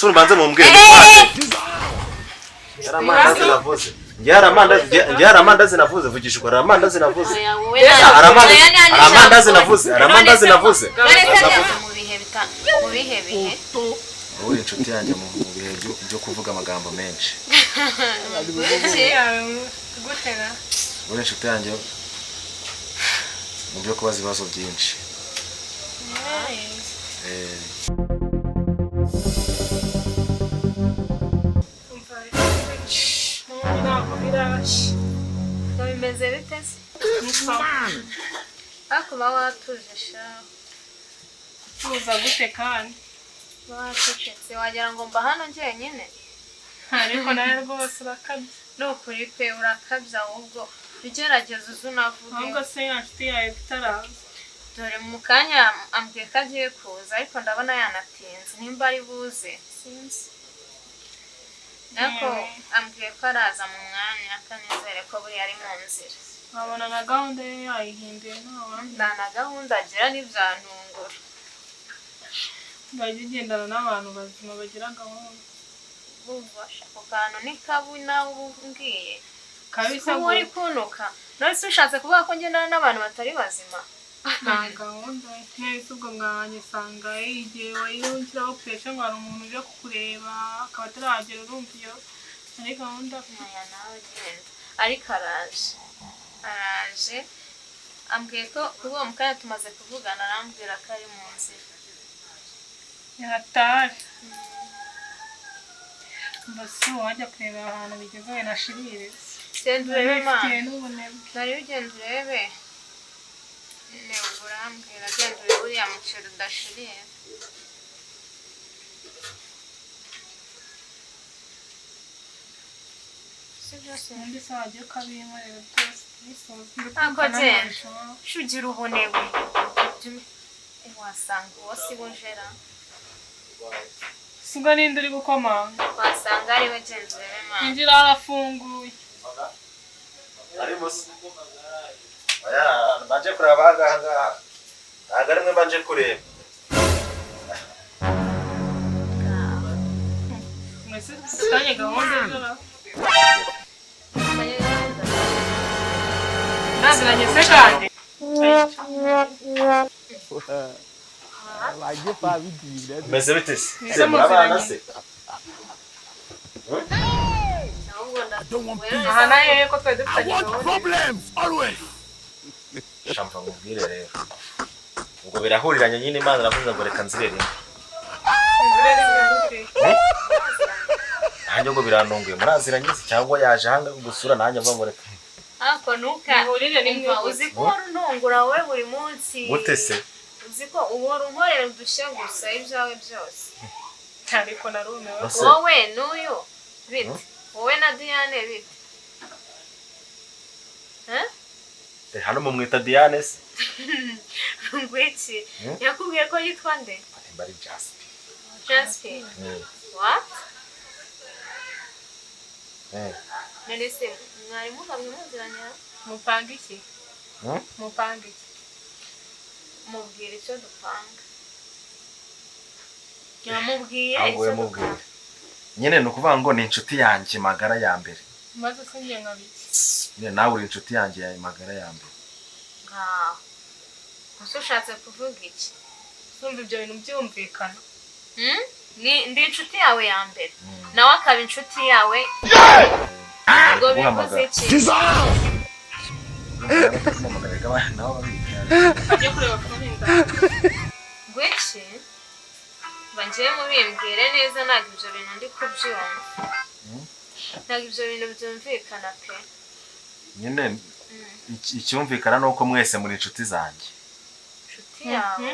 Sura banze mumbwire. Yaramandazi navuze. Yaramandazi navuze vugisha ko aramandazi navuze. Aramandazi navuze. Mu bihe bihe. Wowe inshuti yanjye mu bihe byo kuvuga amagambo menshi. Gutera. Wowe inshuti yanjye mu byo kubaza ibibazo byinshi. Bimeze bite se? Akuba watuje sha. Tuza gute kandi? Watucetse wagira ngo mba hano njyenyine. Ariko nawe rwose urakabya. Nukuri pe urakabya ahubwo ibigeragezo uzunavuge. Ahubwo se yanshuti yawe bitaraza. Dore mu kanya ambwiye ko agiye kuza ariko ndabona yanatinze nimba ari buze sinzi. Nako ambwiye ko araza mu mwanya kanizere ko buri ari mu nzira. Wabona na gahunda ye yayihinduye nawe. Na gahunda agira n'ibyantungura. Bajya ugendana n'abantu bazima bagira gahunda. Bubasha ku kantu ni kabi nawe umbwiye. Kabisa ngo uri kunuka. None se ushatse kuvuga ko ngendana n'abantu batari bazima? Nta gahunda nese ubwo mwanyisanga igihe wayirungiraho pesha ngo hari umuntu uje kukureba akaba ataragera urumva iyo ari gahunda nkaya nawe genda ariko araje ambwiye ko uwo mukanya tumaze kuvugana arambwira ko ari mu nzira yataje mbese wajya kureba ahantu bigezewe na shirire genda urebe mana nari ugenda urebe ne urambwira genda urebe uriya muceri udashiriye undi se wagiye ukabimureba byose ntabwo genda shugira ubonewe wasanga uwo si bujera sigo ninde uri gukomanga wasanga ariwe genda urebe mana injira arafunguye ari musi oya banje kuraba ngaha agari mwe banje kureba mwese tutanye gahunda zora naziranye se kandi meze bite se murabana se aha naye ko twari dufitanye gahunda shampa mubwire rero ngo birahuriranye nyine Imana iravuze ngo reka nzirere nanjye ngo birantunguye muraziranye cyangwa yaje hanga gusura nanjye mva ngo reka ako nuka urire nimwe uzi ko runtungura wowe buri munsi gute se uzi ko ubora unkorera udushya gusa ibyawe byose ariko narumewe wowe n'uyu bite wowe na Diane bite hano mumwita Diane se ngwiki yakubwiye ko yitwa nde bari Jasper what Melise mwari mukamwe muziranya mupanga iki mupanga iki mubwira icyo dupanga yamubwiye icyo dupanga nyine nukuvuga ngo ni inshuti yanjye magara ya mbere maze singiye nkabiki nyine nawe uri inshuti yanjye ya magara ya mbere gusa ushatse kuvuga iki sumva ibyo bintu byumvikana ndi inshuti yawe ya mbere nawe akaba inshuti yawe ngo bivuze iki ajye kureba kurinda gweki bangiye mubimbwire neza ntabwo ibyo bintu ndi kubyumva ntabwo ibyo bintu byumvikana pe nyine icyumvikana ni uko mwese muri inshuti zanjye inshuti yawe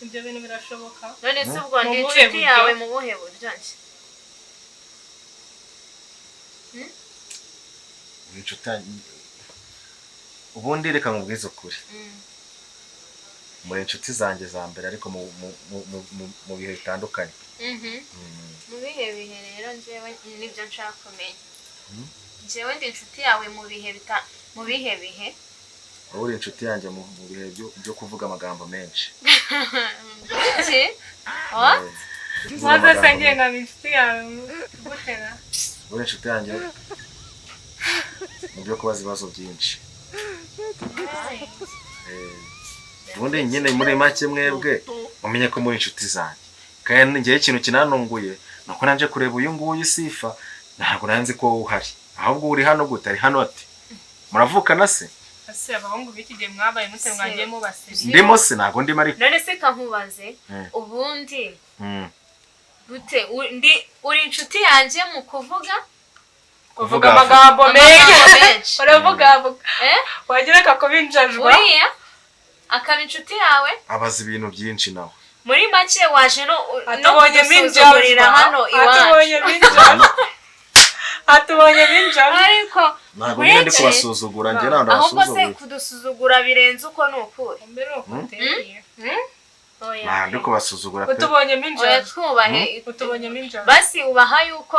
ibyo bintu birashoboka none se ubwo ndi inshuti yawe mu buhe buryo nshya inshuti ubundi reka nkubwize ukuri muri inshuti zanjye za mbere ariko mu bihe bitandukanye mu bihe rero njyewe nibyo nshaka kumenya njyewe ndi inshuti yawe mu bihe bihe wowe uri inshuti yanjye mu bihe byo kuvuga amagambo menshi maze se ngenga inshuti yawe gutera uri inshuti yanjye mu byo kubaza ibibazo byinshi ubundi nyine muri make mwebwe mumenye ko muri inshuti zanjye kandi ngiye ikintu kinanunguye nuko nanje kureba uyu nguyu sifa ntabwo nanzi ko uhari ahubwo uri hano gute ari hano ati muravukana se ase abahungu bikige mwabaye mute mwagiye mubasiri ndimo se ntabwo ndimo ariko none se kankubaze ubundi gute uri inshuti yanjye mu kuvuga uvuga amagambo menshi uravuga wagira kakubinjajwa uriya akaba inshuti yawe abaza ibintu byinshi nawe muri make waje no atubonye minjajwa hano iwacu atubonye minjajwa ariko ntabwo nyine ndi kubasuzugura njye nawe ahubwo se ndabasuzugura kudusuzugura birenze uko ni ukuri ntabwo ndi kubasuzugura pe utubonye minjajwa twubahe utubonye minjajwa basi ubaha yuko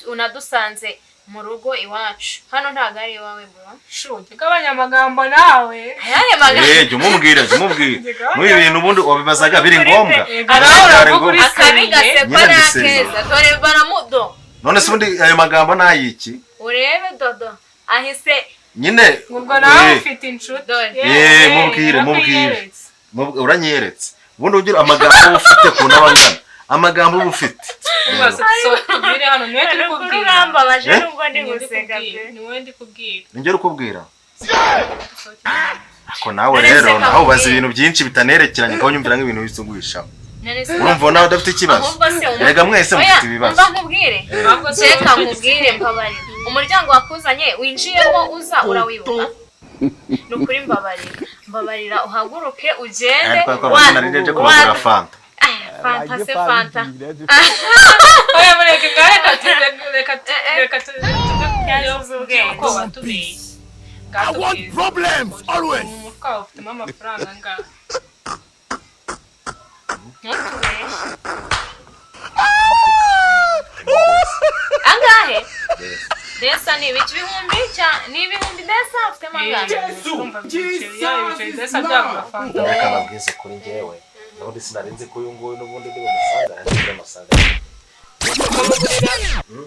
unadusanze mu rugo iwacu hano ntabwo ari iwawe bro shuje gabanya amagambo nawe ayahe magambo jya umubwira muri ibintu ubundi wabibazaga biri ngombwa akabi gasekwa n'akeza dore baramudo none se ubundi ayo magambo nayiki urebe dodo ahise nyine ubwo nawe ufite inshuti mubwire uranyeretse ubundi ugira amagambo ufite ku n'abangana amagambo ufite tubwire hano niwe turi kubwira urambabaje nubwo ndi guseka pe niwe ndi kubwira njye ukubwira ko nawe rero naho ubaza ibintu byinshi bitanerekeranye ko nyumvira nk'ibintu bisugwisha urumva nawe udafite ikibazo rega mwese mufite ibibazo umva nkubwire reka nkubwire mbabarira umuryango wakuzanye winjiyemo uza urawibuka nukuri mbabarira uhaguruke ugende wa fanta se fanta oya mureke reka tuve I want problems always. umufuka ufitemo amafaranga ngaho angahe desa ni ibiki bihumbi ni ibihumbi desa ufitemo angahe reka babwize kuri njyewe ubundi sinarinzi ko uyu nguyu n'ubundi ndi bumusanga ari amasanga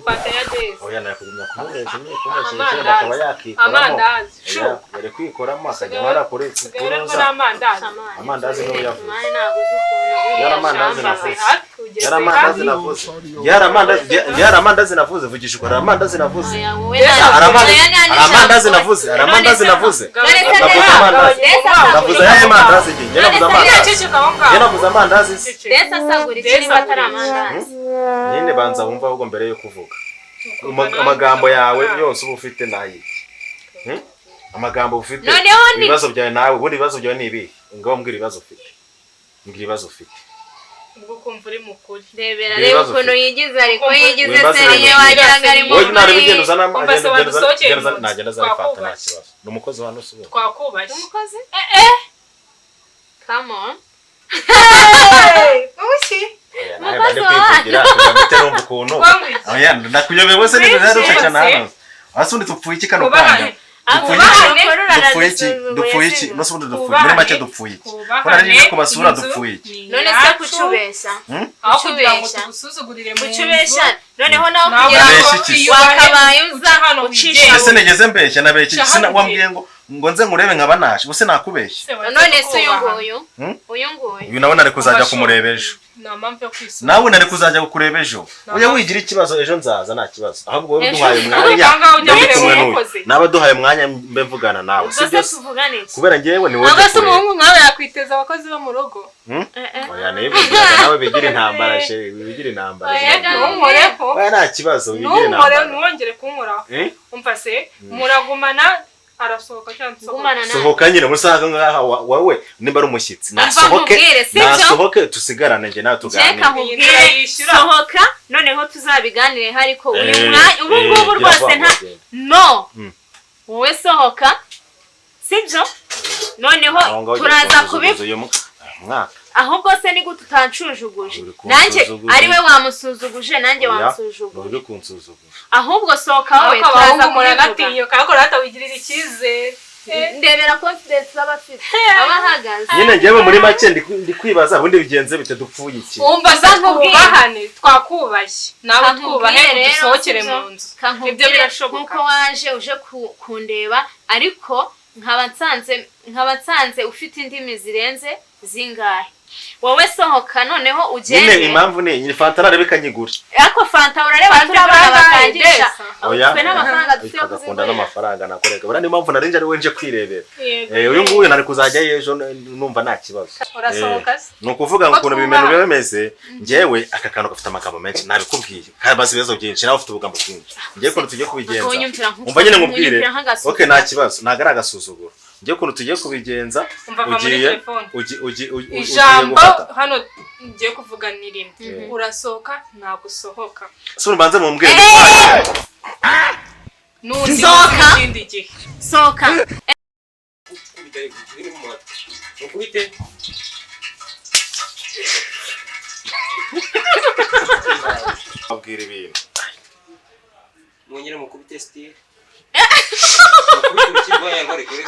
fata ya desa oya nakugumya kumubesha nyine kumubesha akaba yakikoramo amandazi yari kwikoramo akajya barakoretse kunoza amandazi niwe yavuze yaramandazi navuze vugisha ukora amandazi navuze aramandazi navuze navuze yahe mandazi njye navuze amandazi desa sagura ikiri bataramandazi nyine banza wumva ahubwo mbere yo kuvuga amagambo yawe yose uba ufite nayi amagambo ufite ibibazo byawe nawe ubundi ibibazo byawe ni ibi ngaho mbwira ibibazo ufite ubwo kumva uri mukuri rebera reba ukuntu yigize ariko yigize seriye wagira ngo ari wowe nari bigenda uzana nagenda azabifata nta kibazo ni umukozi wa nusu twakubashye umukozi come on ushi umukozi wa nakuyobe wese ni rero cyane asundi tupfuye iki kano kanya dupfuye iki no sundi dupfuye muri make dupfuye iki kora rije kubasura dupfuye iki none se kucubesha aho kugira ngo tugusuzugurire mu kucubesha noneho naho kugira ngo wakabaye uza ucisha ese negeze mbeshya nabeshye sina wambwiye ngo nze nkurebe nkabanaje bose nakubeshye none se uyu nguyu nawe nari kuzajya kumureba ejo nawe nari kuzajya kukureba ejo uya wigira ikibazo ejo nzaza nta kibazo ahubwo wowe duhaye umwanya naba duhaye umwanya mbe mvugana nawe sibyo kubera ngewe ni wowe agase umuhungu mwawe yakwiteza abakozi bo mu rugo oya nebigira nawe bigira intambara she bigira intambara oya nta kibazo bigira intambara nuwongere kunkoraho umva se muragumana arasohoka cyangwa sohoka nyine musaga ngaha wawe nimba ari umushyitsi nasohoke tusigarane nje nawe tuganire sohoka noneho tuzabiganire hariko uyu mwanya ubu ngubu rwose nta wowe sohoka sibyo noneho turaza kubivuga ahubwo se ni gute utancujuguje nanjye ari we wamusuzuguje nanjye wamusuzuguje ahubwo sohoka wowe turaza kumuragatiyo kako rata wigirira icyizere ndebera confidence z'abafite abahagaze nyine ngewe muri make ndi kwibaza ubundi bigenze bite dupfuye iki umva za nkubahane twakubashye nawe twubahe dusohokere mu nzu ibyo birashoboka nkuko waje uje kundeba ariko nkaba nsanze ufite indimi zirenze zingahe wowe sohoka noneho ugende nyine impamvu ni fanta narebe kanyigura ariko fanta urareba turabana bakangisha twe n'amafaranga dufite yo kuzikunda n'amafaranga nakoreka bura ni impamvu narinje ari wenje kwirebera uyu nguyu nari kuzajya yejo numva nta kibazo urasohoka ni ukuvuga ngo ukuntu ibintu bimeze ngewe aka kantu gafite amagambo menshi nabikubwiye kabaza ibibazo byinshi nawe ufite ubugambo bwinshi ngiye kuntu tugiye kubigenza umva nyine nkubwire okay nta kibazo ntago ari agasuzuguro ngiye kuntu tugiye kubigenza ugiye ijambo hano ngiye kuvuga n'irindi urasohoka ntabwo usohoka so mbanze mumbwire nundi sohoka ikindi gihe sohoka ukubite abwira ibintu mwongere mukubite style mukubite cyangwa yangore kure